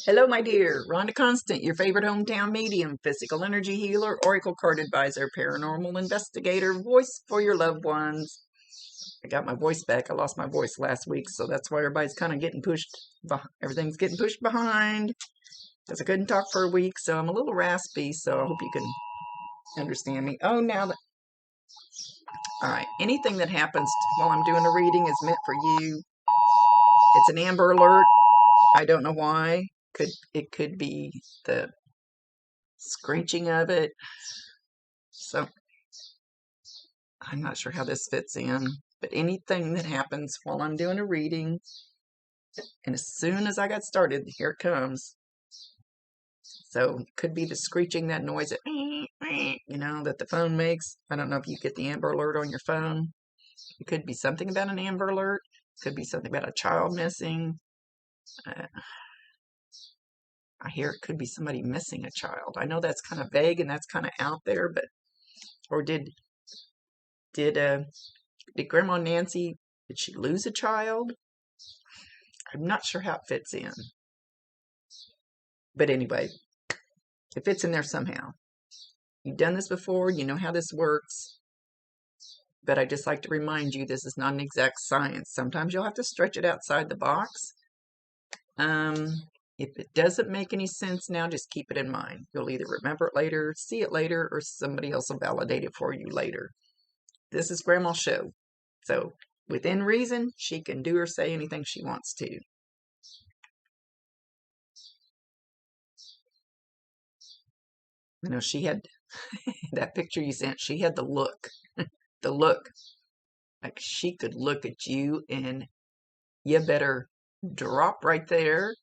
Hello, my dear. Rhonda Constant, your favorite hometown medium, physical energy healer, oracle card advisor, paranormal investigator, voice for your loved ones. I got my voice back. I lost my voice last week, so that's why everybody's kind of getting pushed. Everything's getting pushed behind because I couldn't talk for a week, so I'm a little raspy, so I hope you can understand me. Oh, now that. All right. Anything that happens while I'm doing a reading is meant for you. It's an Amber Alert. I don't know why. It could be the screeching of it. So I'm not sure how this fits in, but anything that happens while I'm doing a reading, and as soon as I got started, here it comes. So it could be the screeching, that noise that, that the phone makes. I don't know if you get the Amber Alert on your phone. It could be something about an Amber Alert. It could be something about a child missing. I hear it could be somebody missing a child. I know that's kind of vague and that's kind of out there, but or did Grandma Nancy, did she lose a child? I'm not sure how it fits in. But anyway, it fits in there somehow. You've done this before, you know how this works. But I just like to remind you, this is not an exact science. Sometimes you'll have to stretch it outside the box. If it doesn't make any sense now, just keep it in mind. You'll either remember it later, see it later, or somebody else will validate it for you later. This is Grandma's show. So, within reason, she can do or say anything she wants to. You know, she had that picture you sent, she had the look. The look. Like she could look at you and you better drop right there,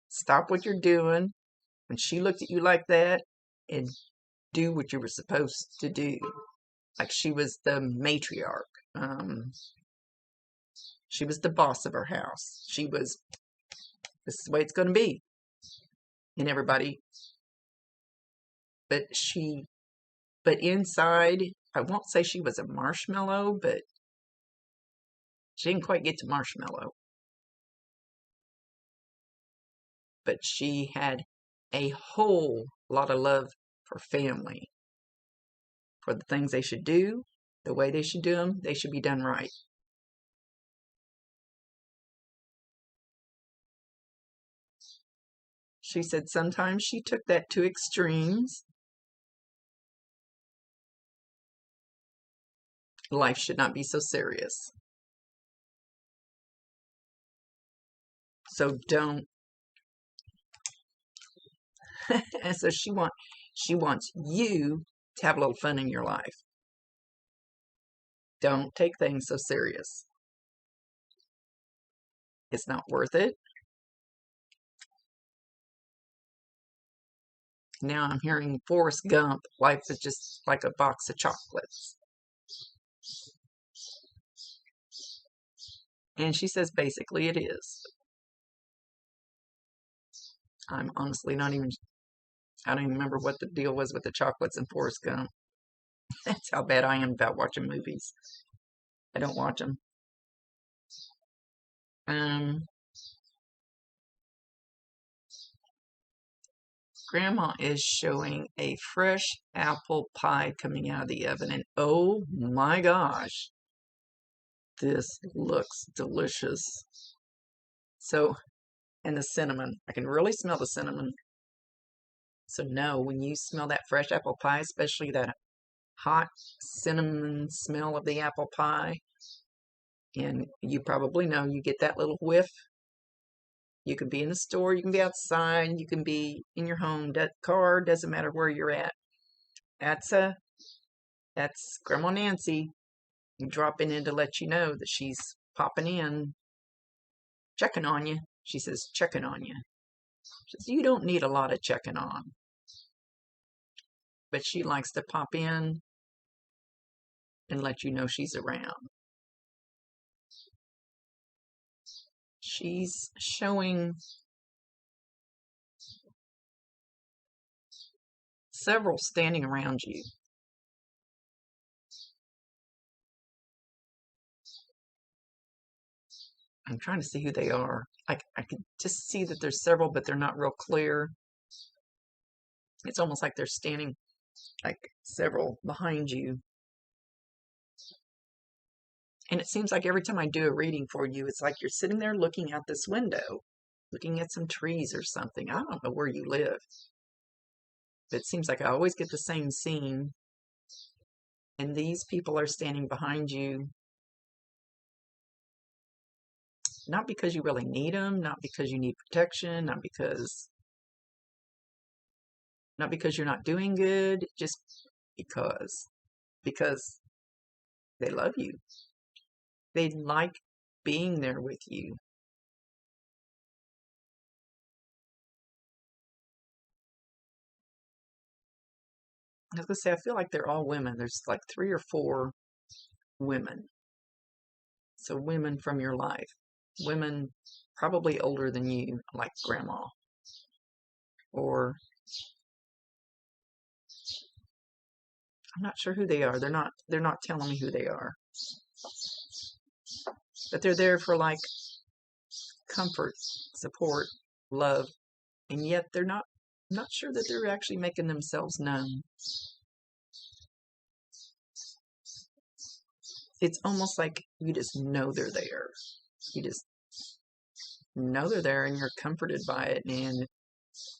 stop what you're doing. When she looked at you like that, and do what you were supposed to do. Like she was the matriarch. She was the boss of her house. This is the way it's going to be. And everybody, but inside, I won't say she was a marshmallow, but she didn't quite get to marshmallow. But she had a whole lot of love for family, for the things they should do, the way they should do them, they should be done right. She said sometimes she took that to extremes. Life should not be so serious. So don't. And so she wants you to have a little fun in your life. Don't take things so serious. It's not worth it. Now I'm hearing Forrest Gump, life is just like a box of chocolates. And she says basically it is. I'm honestly I don't even remember what the deal was with the chocolates and Forrest Gump. That's how bad I am about watching movies. I don't watch them. Grandma is showing a fresh apple pie coming out of the oven, and oh my gosh, this looks delicious. So, and the cinnamon, I can really smell the cinnamon. So no, when you smell that fresh apple pie, especially that hot cinnamon smell of the apple pie, and you probably know, you get that little whiff. You can be in the store, you can be outside, you can be in your home, car, doesn't matter where you're at. That's Grandma Nancy dropping in to let you know that she's popping in, checking on you. She says, checking on you. She says, you don't need a lot of checking on. But she likes to pop in and let you know she's around. She's showing several standing around you. I'm trying to see who they are. I can just see that there's several, but they're not real clear. It's almost like they're standing like several behind you. And it seems like every time I do a reading for you, it's like you're sitting there looking out this window, looking at some trees or something. I don't know where you live, but it seems like I always get the same scene. And these people are standing behind you, not because you really need them, not because you need protection, not because you're not doing good, just because they love you. They like being there with you. I was gonna say, I feel like they're all women. There's like 3 or 4 women. So women from your life. Women probably older than you, like grandma. Or I'm not sure who they are. They're not telling me who they are. But they're there for like comfort, support, love, and yet I'm not sure that they're actually making themselves known. It's almost like you just know they're there. You just know they're there and you're comforted by it and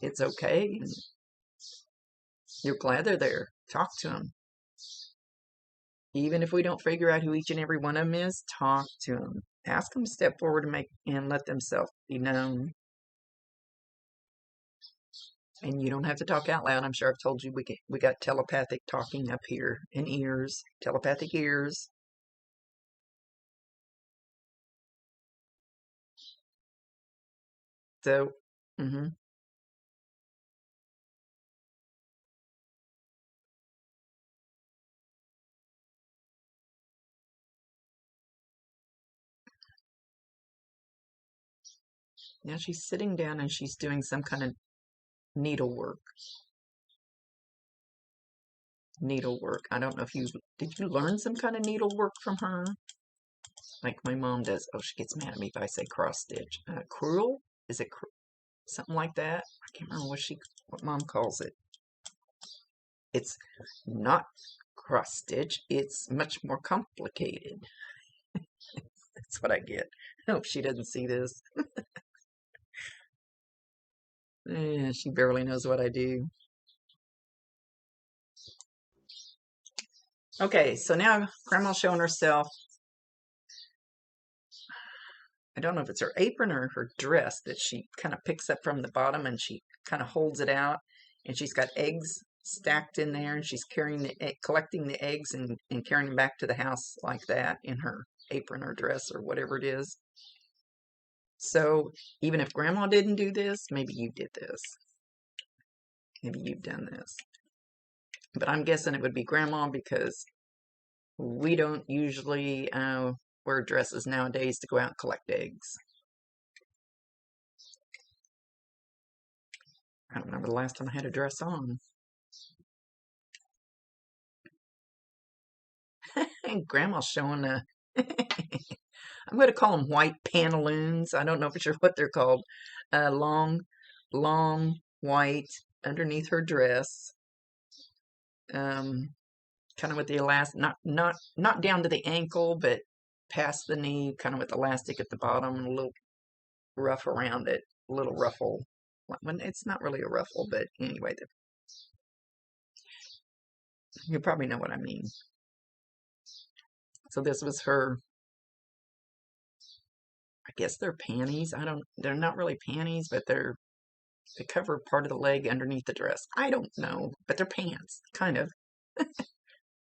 it's okay. And you're glad they're there. Talk to them. Even if we don't figure out who each and every one of them is, talk to them. Ask them to step forward and let themselves be known. And you don't have to talk out loud. I'm sure I've told you we got telepathic talking up here in ears, telepathic ears. So, mm-hmm. Now she's sitting down and she's doing some kind of needlework. Needlework. I don't know if did you learn some kind of needlework from her? Like my mom does. Oh, she gets mad at me if I say cross stitch. Crewel? Is it something like that? I can't remember what mom calls it. It's not cross stitch. It's much more complicated. That's what I get. I hope she doesn't see this. She barely knows what I do. Okay, so now Grandma's showing herself. I don't know if it's her apron or her dress that she kind of picks up from the bottom and she kind of holds it out. And she's got eggs stacked in there and she's collecting the eggs and carrying them back to the house like that in her apron or dress or whatever it is. So even if Grandma didn't do this, maybe you did this. Maybe you've done this. But I'm guessing it would be Grandma because we don't usually wear dresses nowadays to go out and collect eggs. I don't remember the last time I had a dress on. And Grandma's showing I'm going to call them white pantaloons. I don't know for sure what they're called. Long, white underneath her dress. Kind of with the elastic, not down to the ankle, but past the knee, kind of with elastic at the bottom, and a little ruff around it, a little ruffle. When it's not really a ruffle, but anyway, you probably know what I mean. So this was her. I guess they're panties. They're not really panties, but they cover part of the leg underneath the dress. I don't know, but they're pants, kind of.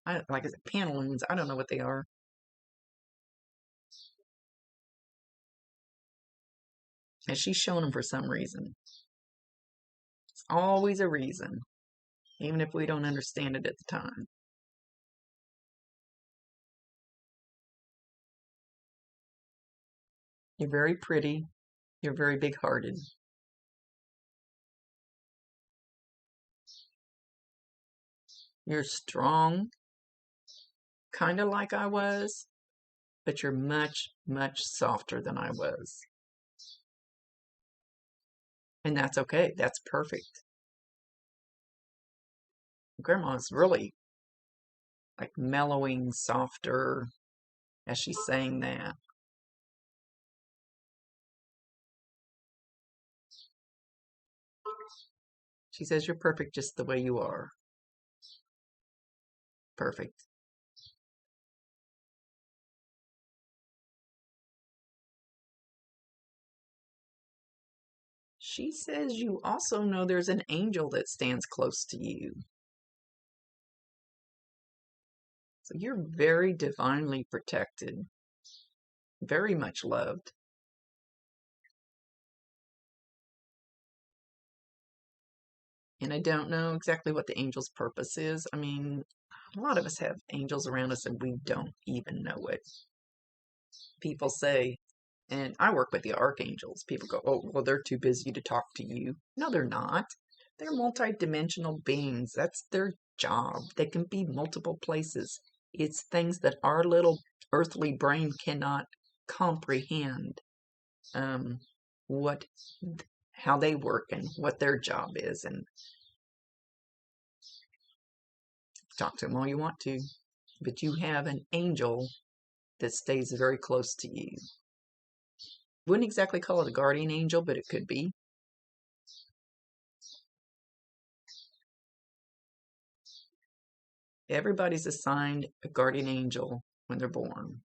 Like I said, pantaloons. I don't know what they are. And she's showing them for some reason. It's always a reason, even if we don't understand it at the time. You're very pretty. You're very big-hearted. You're strong, kind of like I was. but you're much, much softer than I was. And that's okay. That's perfect. Grandma's really like mellowing softer as she's saying that. She says, you're perfect just the way you are. Perfect. She says you also know there's an angel that stands close to you. So you're very divinely protected, very much loved. And I don't know exactly what the angel's purpose is. I mean, a lot of us have angels around us and we don't even know it. People say, and I work with the archangels. People go, oh, well, they're too busy to talk to you. No, they're not. They're multidimensional beings. That's their job. They can be multiple places. It's things that our little earthly brain cannot comprehend. How they work and what their job is, and talk to them all you want to, but you have an angel that stays very close to you. Wouldn't exactly call it a guardian angel, but it could be. Everybody's assigned a guardian angel when they're born.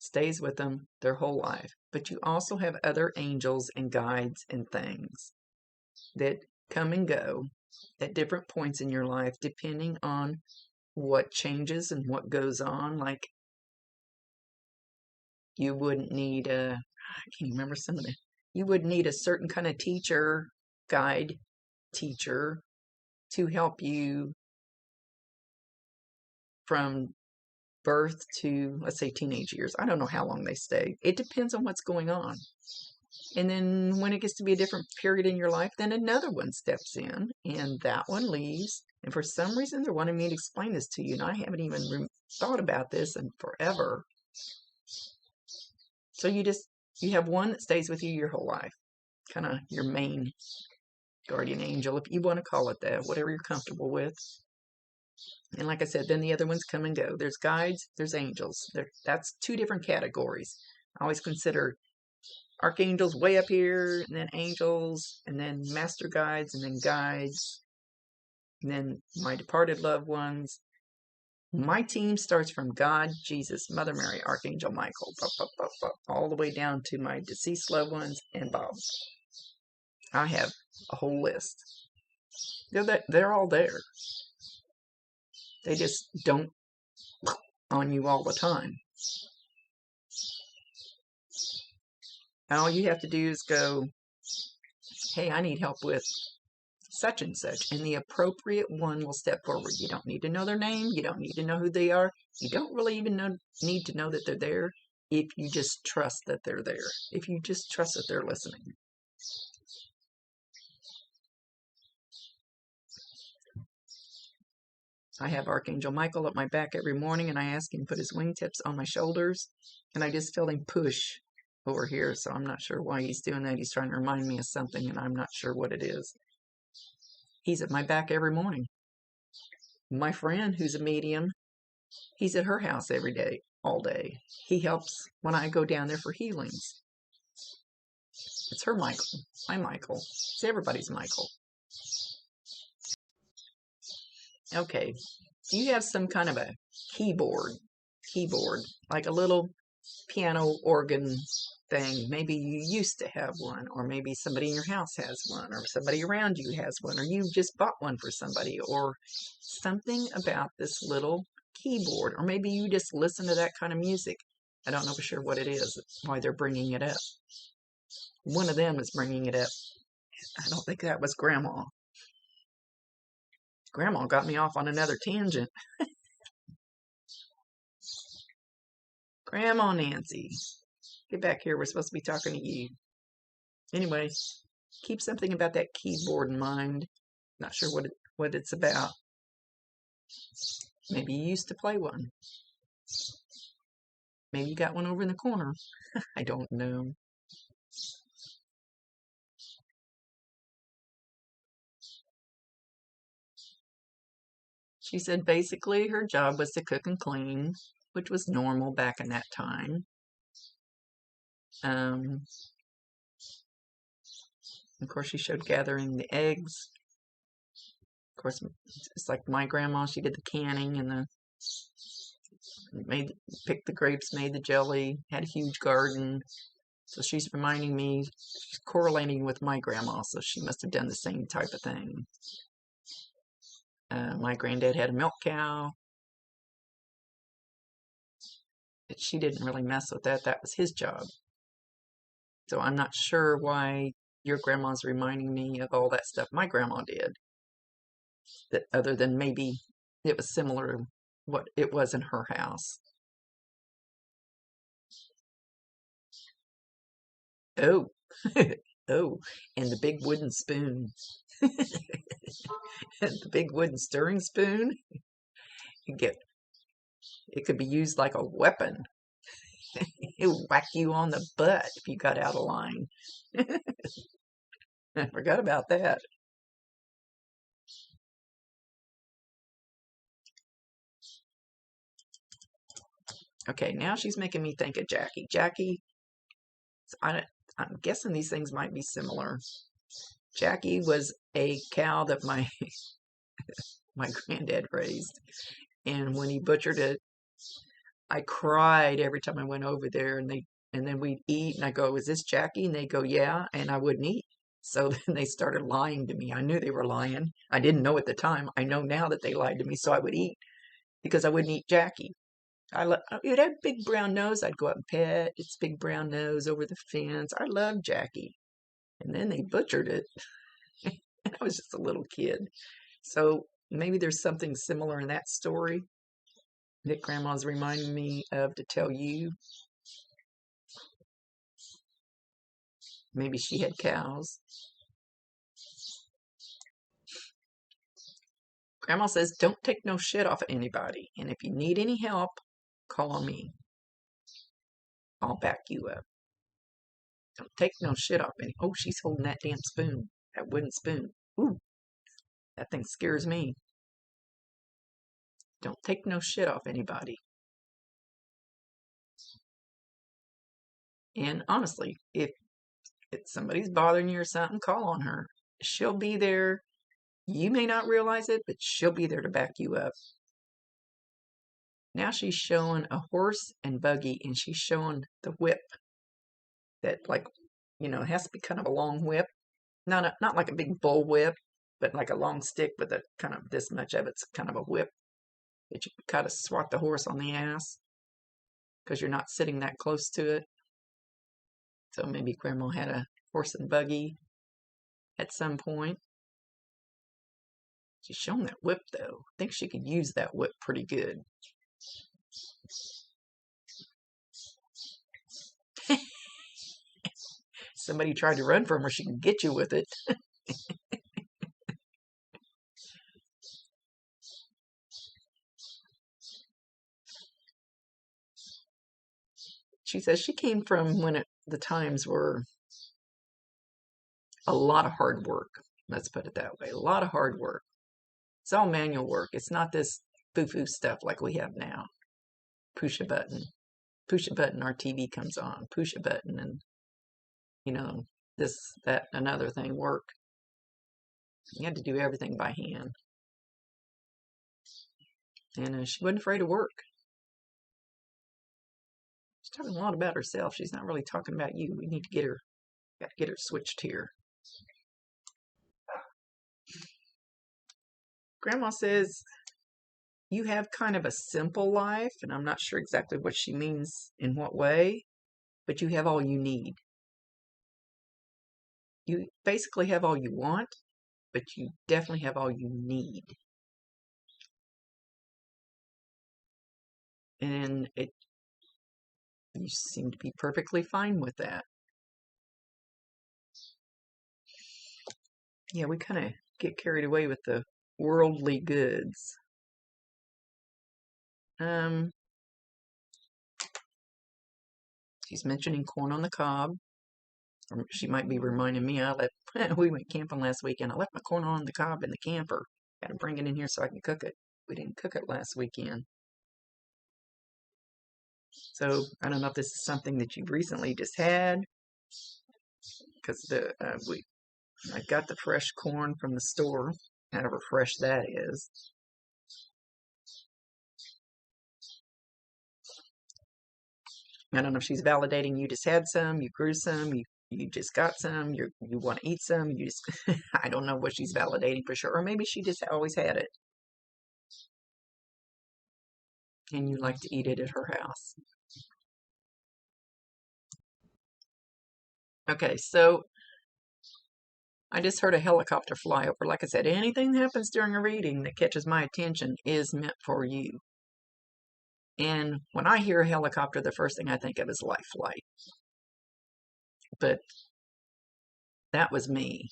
Stays with them their whole life. But you also have other angels and guides and things that come and go at different points in your life, depending on what changes and what goes on. Like, you wouldn't need I can't remember some of the, you would need a certain kind of teacher, guide, teacher to help you from birth to, let's say, teenage years. I don't know how long they stay. It depends on what's going on. And then when it gets to be a different period in your life, then another one steps in and that one leaves. And for some reason, they're wanting me to explain this to you. And I haven't even thought about this in forever. So you have one that stays with you your whole life. Kind of your main guardian angel, if you want to call it that, whatever you're comfortable with. And like I said, then the other ones come and go. There's guides, there's angels. That's two different categories. I always consider archangels way up here, and then angels, and then master guides, and then guides, and then my departed loved ones. My team starts from God, Jesus, Mother Mary, Archangel Michael, all the way down to my deceased loved ones and Bob. I have a whole list. They're all there. They just don't on you all the time. And all you have to do is go, hey, I need help with such and such, and the appropriate one will step forward. You don't need to know their name. You don't need to know who they are. You don't really even need to know that they're there if you just trust that they're there. If you just trust that they're listening. I have Archangel Michael at my back every morning, and I ask him to put his wingtips on my shoulders, and I just feel him push over here, so I'm not sure why he's doing that. He's trying to remind me of something, and I'm not sure what it is. He's at my back every morning. My friend, who's a medium, he's at her house every day, all day. He helps when I go down there for healings. It's her Michael, my Michael. It's everybody's Michael. Okay, you have some kind of a keyboard, like a little piano organ thing. Maybe you used to have one, or maybe somebody in your house has one, or somebody around you has one, or you just bought one for somebody, or something about this little keyboard, or maybe you just listen to that kind of music. I don't know for sure what it is, why they're bringing it up. One of them is bringing it up. I don't think that was Grandma. Grandma got me off on another tangent. Grandma Nancy, get back here. We're supposed to be talking to you. Anyway, keep something about that keyboard in mind. Not sure what it's about. Maybe you used to play one. Maybe you got one over in the corner. I don't know. She said basically her job was to cook and clean, which was normal back in that time. Of course, she showed gathering the eggs. Of course, it's like my grandma. She did the canning and picked the grapes, made the jelly, had a huge garden. So she's reminding me, she's correlating with my grandma. So she must have done the same type of thing. My granddad had a milk cow. But she didn't really mess with that. That was his job. So I'm not sure why your grandma's reminding me of all that stuff my grandma did. That other than maybe it was similar to what it was in her house. Oh, oh, and the big wooden spoon. The big wooden stirring spoon. It could be used like a weapon. It would whack you on the butt if you got out of line. I forgot about that. Okay, now she's making me think of Jackie. Jackie, I'm guessing these things might be similar. Jackie was a cow that my granddad raised, and when he butchered it, I cried every time I went over there, and then we'd eat, and I go, "Is this Jackie?" And they go, "Yeah," and I wouldn't eat. So then they started lying to me. I knew they were lying. I didn't know at the time. I know now that they lied to me, so I would eat because I wouldn't eat Jackie. It had a big brown nose. I'd go up and pet its big brown nose over the fence. I loved Jackie. And then they butchered it. And I was just a little kid. So maybe there's something similar in that story that Grandma's reminding me of to tell you. Maybe she had cows. Grandma says, don't take no shit off of anybody. And if you need any help, call on me. I'll back you up. Don't take no shit off any. Oh, she's holding that damn spoon. That wooden spoon. Ooh, that thing scares me. Don't take no shit off anybody. And honestly, if somebody's bothering you or something, call on her. She'll be there. You may not realize it, but she'll be there to back you up. Now she's showing a horse and buggy, and she's showing the whip that, like, it has to be kind of a long whip. Not like a big bull whip, but like a long stick with a kind of this much of it's kind of a whip that you kind of swat the horse on the ass because you're not sitting that close to it. So maybe Grandma had a horse and buggy at some point. She's shown that whip, though. I think she could use that whip pretty good. Somebody tried to run from her, she can get you with it. She says she came from when the times were a lot of hard work. Let's put it that way. A lot of hard work. It's all manual work. It's not this foo-foo stuff like we have now. Push a button. Push a button, our TV comes on. Push a button and, this, that, another thing work. You had to do everything by hand. And she wasn't afraid of work. She's talking a lot about herself. She's not really talking about you. We need to get her switched here. Grandma says you have kind of a simple life, and I'm not sure exactly what she means in what way, but you have all you need. You basically have all you want, but you definitely have all you need. And you seem to be perfectly fine with that. Yeah, we kind of get carried away with the worldly goods. She's mentioning corn on the cob. Or she might be reminding me, we went camping last weekend. I left my corn on the cob in the camper. Got to bring it in here so I can cook it. We didn't cook it last weekend. So I don't know if this is something that you've recently just had, because I got the fresh corn from the store, however fresh that is. I don't know if she's validating you just had some, you grew some, you just got some, you want to eat some, you just I don't know what she's validating for sure. Or maybe she just always had it and you like to eat it at her house. Okay, so I just heard a helicopter fly over. Like I said, anything that happens during a reading that catches my attention is meant for you. And when I hear a helicopter, the first thing I think of is life flight. But that was me.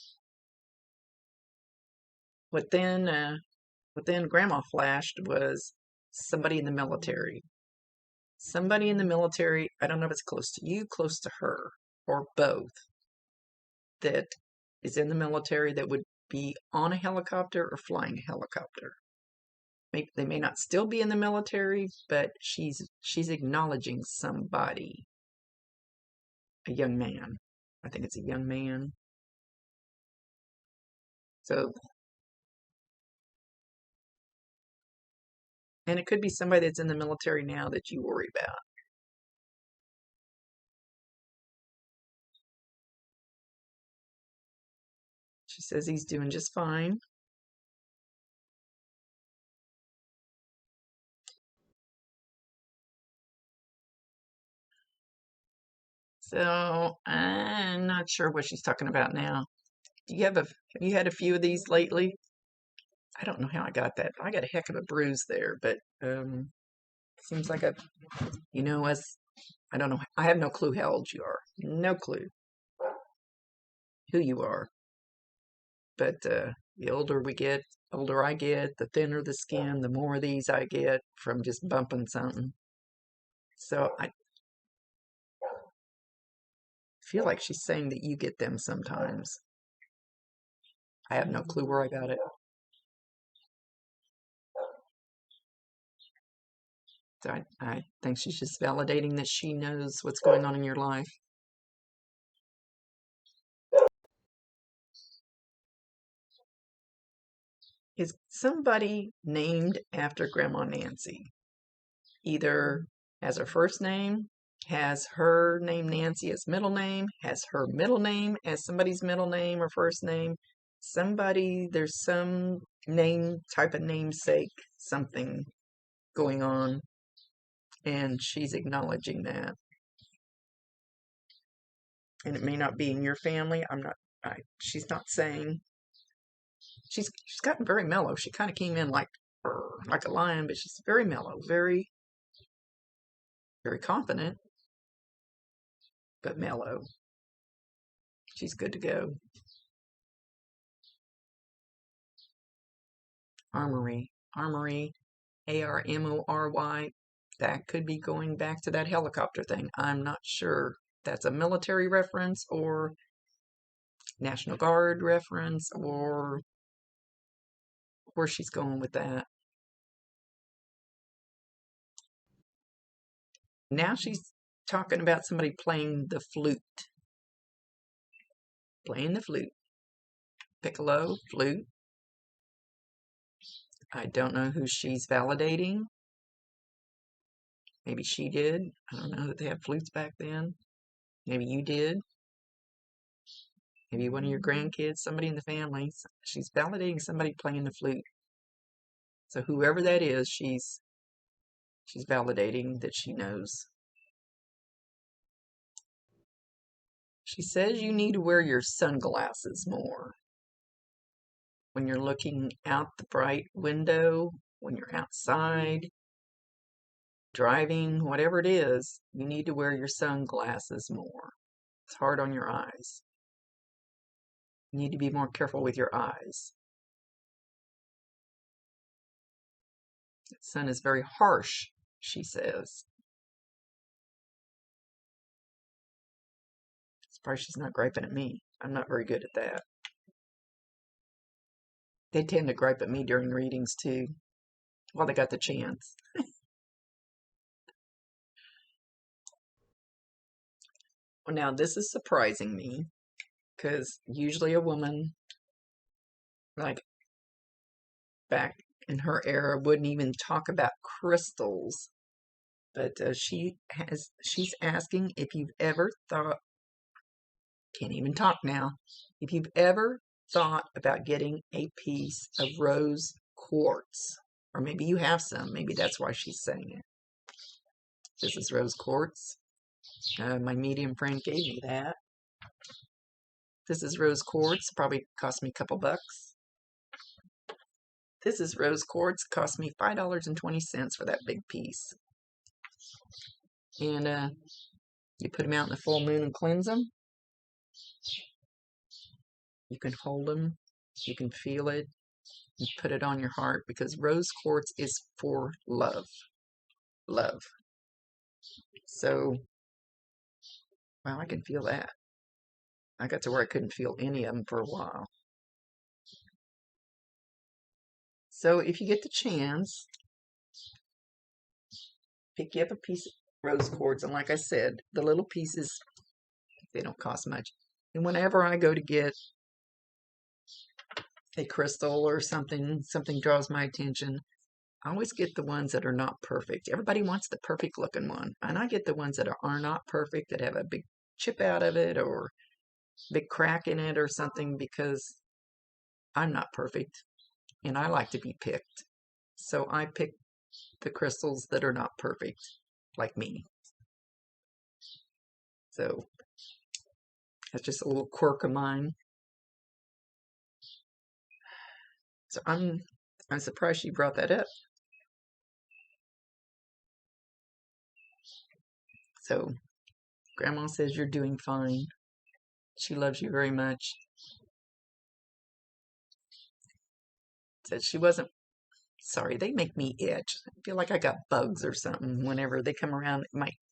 What then Grandma flashed was somebody in the military. Somebody in the military, I don't know if it's close to you, close to her, or both, that is in the military that would be on a helicopter or flying a helicopter. Maybe they may not still be in the military, but she's acknowledging somebody. A young man. I think it's a young man. So, and it could be somebody that's in the military now that you worry about. She says he's doing just fine. So I'm not sure what she's talking about now. Have you had a few of these lately? I don't know how I got that. I got a heck of a bruise there, but seems like as I don't know. I have no clue how old you are. No clue who you are. But the older I get, the thinner the skin, the more of these I get from just bumping something. So I feel like she's saying that you get them sometimes. I have no clue where I got it. So I think she's just validating that she knows what's going on in your life. Is somebody named after Grandma Nancy? Either as her first name, has her name Nancy as middle name, has her middle name as somebody's middle name or first name. There's some name, type of namesake, something going on, and she's acknowledging that. And it may not be in your family. She's not saying. She's gotten very mellow. She kind of came in like a lion, but she's very mellow, very, very confident, but mellow. She's good to go. Armory, ARMORY. That could be going back to that helicopter thing. I'm not sure. That's a military reference or National Guard reference or where she's going with that. Now she's talking about somebody playing the flute. Playing the flute. Piccolo, flute. I don't know who she's validating. Maybe she did. I don't know that they had flutes back then. Maybe you did. Maybe one of your grandkids, somebody in the family. She's validating somebody playing the flute. So whoever that is, she's validating that she knows. She says you need to wear your sunglasses more. When you're looking out the bright window, when you're outside, driving, whatever it is, you need to wear your sunglasses more. It's hard on your eyes. You need to be more careful with your eyes. The sun is very harsh, she says. Surprised she's not griping at me. I'm not very good at that. They tend to gripe at me during readings too, while they got the chance. Well, now this is surprising me, because usually a woman, like back in her era, wouldn't even talk about crystals. But she's asking if you've ever thought, can't even talk now, if you've ever thought about getting a piece of rose quartz. Or maybe you have some. Maybe that's why she's saying it. This is rose quartz. My medium friend gave me that. This is rose quartz. Probably cost me a couple bucks. This is rose quartz. Cost me $5.20 for that big piece. And you put them out in the full moon and cleanse them. You can hold them. You can feel it. You put it on your heart, because rose quartz is for love. Love. So, well, I can feel that. I got to where I couldn't feel any of them for a while. So if you get the chance, pick you up a piece of rose quartz. And like I said, the little pieces, they don't cost much. And whenever I go to get a crystal or something draws my attention, I always get the ones that are not perfect. Everybody wants the perfect looking one. And I get the ones that are not perfect, that have a big chip out of it or big crack in it or something, because I'm not perfect and I like to be picked. So I pick the crystals that are not perfect, like me. So that's just a little quirk of mine. So I'm surprised she brought that up. So Grandma says you're doing fine. She loves you very much. Said she wasn't sorry. They make me itch. I feel like I got bugs or something. Whenever they come around,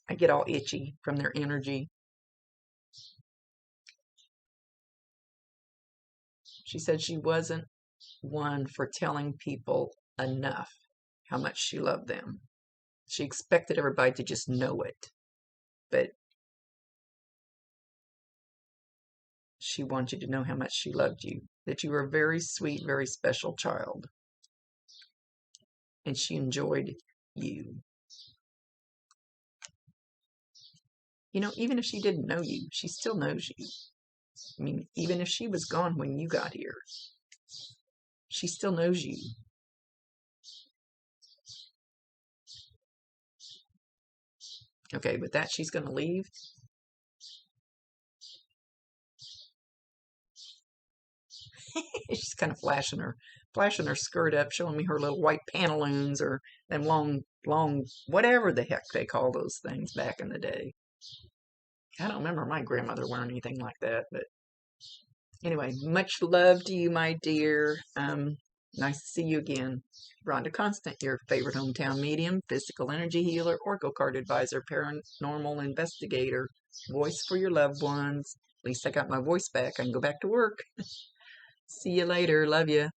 I get all itchy from their energy. She said she wasn't one for telling people enough how much she loved them. She expected everybody to just know it. But she wanted you to know how much she loved you. That you were a very sweet, very special child. And she enjoyed you. You know, even if she didn't know you, she still knows you. I mean, even if she was gone when you got here, she still knows you. Okay, with that, she's going to leave. She's kind of flashing her skirt up, showing me her little white pantaloons, or them long, whatever the heck they call those things back in the day. I don't remember my grandmother wearing anything like that, but anyway, much love to you, my dear. Nice to see you again. Rhonda Constant, your favorite hometown medium, physical energy healer, oracle card advisor, paranormal investigator, voice for your loved ones. At least I got my voice back. I can go back to work. See you later. Love you.